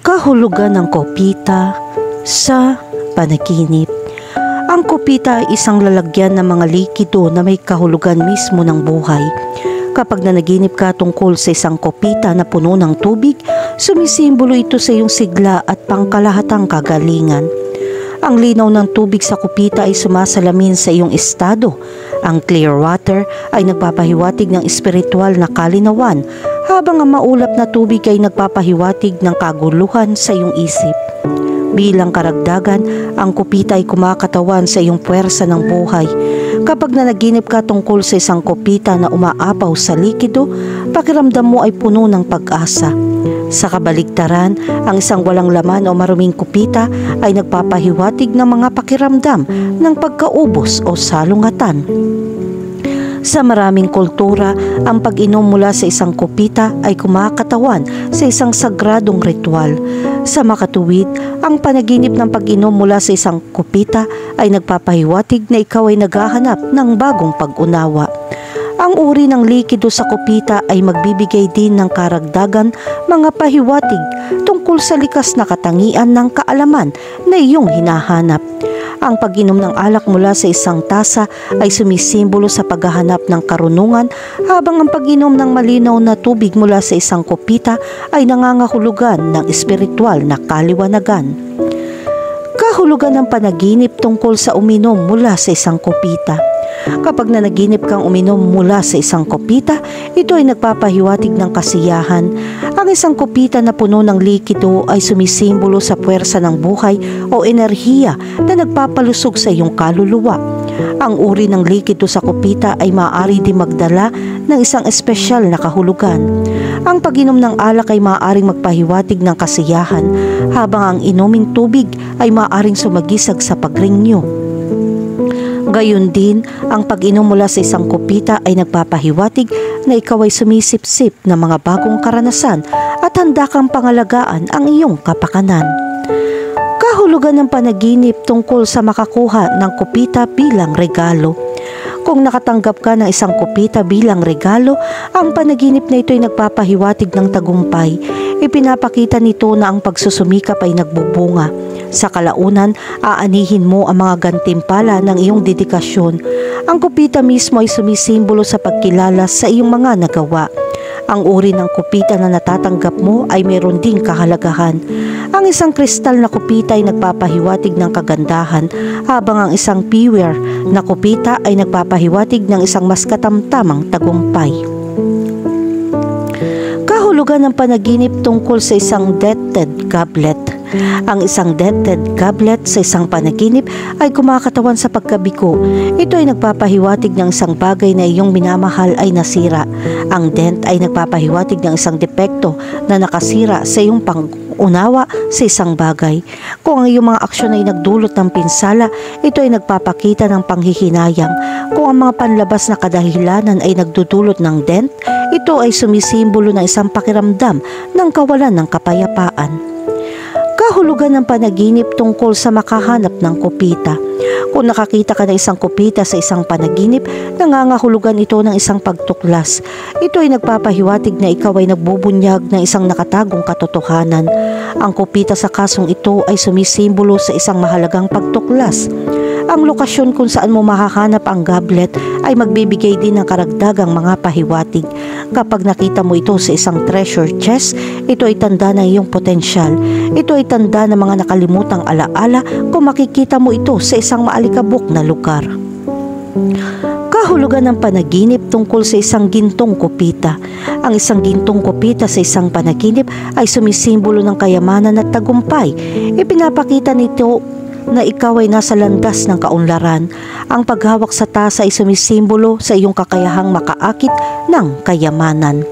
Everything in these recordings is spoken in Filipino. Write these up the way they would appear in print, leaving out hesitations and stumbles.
Kahulugan ng kopita sa panaginip. Ang kopita ay isang lalagyan ng mga likido na may kahulugan mismo ng buhay. Kapag nanaginip ka tungkol sa isang kopita na puno ng tubig, sumisimbolo ito sa iyong sigla at pangkalahatang kagalingan. Ang linaw ng tubig sa kopita ay sumasalamin sa iyong estado. Ang clear water ay nagpapahiwatig ng espiritual na kalinawan, habang ang maulap na tubig ay nagpapahiwatig ng kaguluhan sa iyong isip. Bilang karagdagan, ang kopita ay kumakatawan sa iyong puwersa ng buhay. Kapag nanaginip ka tungkol sa isang kopita na umaapaw sa likido, pakiramdam mo ay puno ng pag-asa. Sa kabaligtaran, ang isang walang laman o maruming kopita ay nagpapahiwatig ng mga pakiramdam ng pagkaubos o salungatan. Sa maraming kultura, ang pag-inom mula sa isang kopita ay kumakatawan sa isang sagradong ritual. Sa makatuwid, ang panaginip ng pag-inom mula sa isang kopita ay nagpapahiwatig na ikaw ay naghahanap ng bagong pag-unawa. Ang uri ng likido sa kopita ay magbibigay din ng karagdagan mga pahiwatig tungkol sa likas na katangian ng kaalaman na iyong hinahanap. Ang pag-inom ng alak mula sa isang tasa ay sumisimbolo sa paghahanap ng karunungan, habang ang pag-inom ng malinaw na tubig mula sa isang kopita ay nangangahulugan ng espiritual na kaliwanagan. Kahulugan ng panaginip tungkol sa uminom mula sa isang kopita. Kapag nanaginip kang uminom mula sa isang kopita, ito ay nagpapahiwatig ng kasiyahan. Ang isang kopita na puno ng likido ay sumisimbolo sa puwersa ng buhay o enerhiya na nagpapalusog sa iyong kaluluwa. Ang uri ng likido sa kopita ay maaari din magdala ng isang espesyal na kahulugan. Ang pag-inom ng alak ay maaaring magpahiwatig ng kasiyahan, habang ang inuming tubig ay maaaring sumagisag sa pagrinyo. Gayon din, ang pag-inom mula sa isang kopita ay nagpapahiwatig na ikaw ay sumisip-sip ng mga bagong karanasan at handa kang pangalagaan ang iyong kapakanan. Kahulugan ng panaginip tungkol sa makakuha ng kopita bilang regalo. Kung nakatanggap ka ng isang kopita bilang regalo, ang panaginip na ito ay nagpapahiwatig ng tagumpay. Ipinapakita nito na ang pagsusumikap ay nagbubunga. Sa kalaunan, aanihin mo ang mga gantimpala ng iyong dedikasyon. Ang kopita mismo ay sumisimbolo sa pagkilala sa iyong mga nagawa. Ang uri ng kopita na natatanggap mo ay mayroon ding kahalagahan. Ang isang kristal na kopita ay nagpapahiwatig ng kagandahan, habang ang isang pure na kopita ay nagpapahiwatig ng isang mas katamtamang tagumpay. Kahulugan ng panaginip tungkol sa isang dented goblet. Ang isang dented goblet sa isang panaginip ay kumakatawan sa pagkabigo. Ito ay nagpapahiwatig ng isang bagay na iyong minamahal ay nasira. Ang dent ay nagpapahiwatig ng isang depekto na nakasira sa iyong pangunawa sa isang bagay. Kung ang iyong mga aksyon ay nagdulot ng pinsala, ito ay nagpapakita ng panghihinayang. Kung ang mga panlabas na kadahilanan ay nagdudulot ng dent, ito ay sumisimbolo ng isang pakiramdam ng kawalan ng kapayapaan. Kahulugan ng panaginip tungkol sa makahanap ng kopita. Kung nakakita ka ng isang kopita sa isang panaginip, nangangahulugan ito ng isang pagtuklas. Ito ay nagpapahiwatig na ikaw ay nagbubunyag ng isang nakatagong katotohanan. Ang kopita sa kasong ito ay sumisimbolo sa isang mahalagang pagtuklas. Ang lokasyon kung saan mo mahahanap ang goblet ay magbibigay din ng karagdagang mga pahiwatig. Kapag nakita mo ito sa isang treasure chest, ito ay tanda ng iyong potensyal. Ito ay tanda ng mga nakalimutang alaala kung makikita mo ito sa isang maalikabok na lugar. Kahulugan ng panaginip tungkol sa isang gintong kopita. Ang isang gintong kopita sa isang panaginip ay sumisimbolo ng kayamanan at tagumpay. Ipinapakita nito na ikaw ay nasa landas ng kaunlaran. Ang paghawak sa tasa ay sumisimbolo sa iyong kakayahang makaakit ng kayamanan.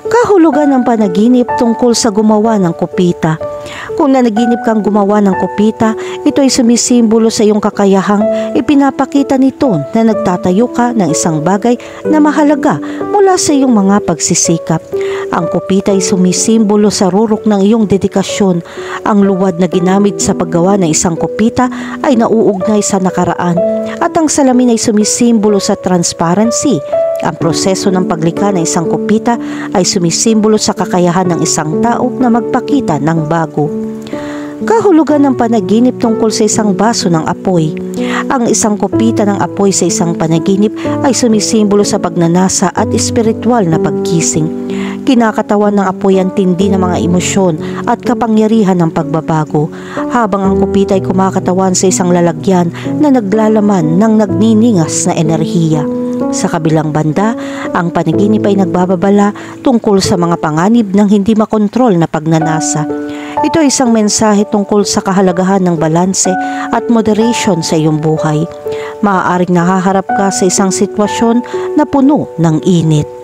Kahulugan ng panaginip tungkol sa gumawa ng kopita. Kung nanaginip kang gumawa ng kopita, ito ay sumisimbolo sa iyong kakayahang ipinapakita nito na nagtatayo ka ng isang bagay na mahalaga mula sa iyong mga pagsisikap. Ang kopita ay sumisimbolo sa rurok ng iyong dedikasyon. Ang luwad na ginamit sa paggawa ng isang kopita ay nauugnay sa nakaraan, at ang salamin ay sumisimbolo sa transparency Ang proseso ng paglikha ng isang kupita ay sumisimbolo sa kakayahan ng isang tao na magpakita ng bago. Kahulugan ng panaginip tungkol sa isang baso ng apoy. Ang isang kupita ng apoy sa isang panaginip ay sumisimbolo sa pagnanasa at espiritual na pagkising. Kinakatawan ng apoy ang tindi ng mga emosyon at kapangyarihan ng pagbabago, habang ang kupita ay kumakatawan sa isang lalagyan na naglalaman ng nagniningas na enerhiya. Sa kabilang banda, ang panaginip ay nagbababala tungkol sa mga panganib ng hindi makontrol na pagnanasa. Ito ay isang mensahe tungkol sa kahalagahan ng balanse at moderation sa iyong buhay. Maaaring nakaharap ka sa isang sitwasyon na puno ng init.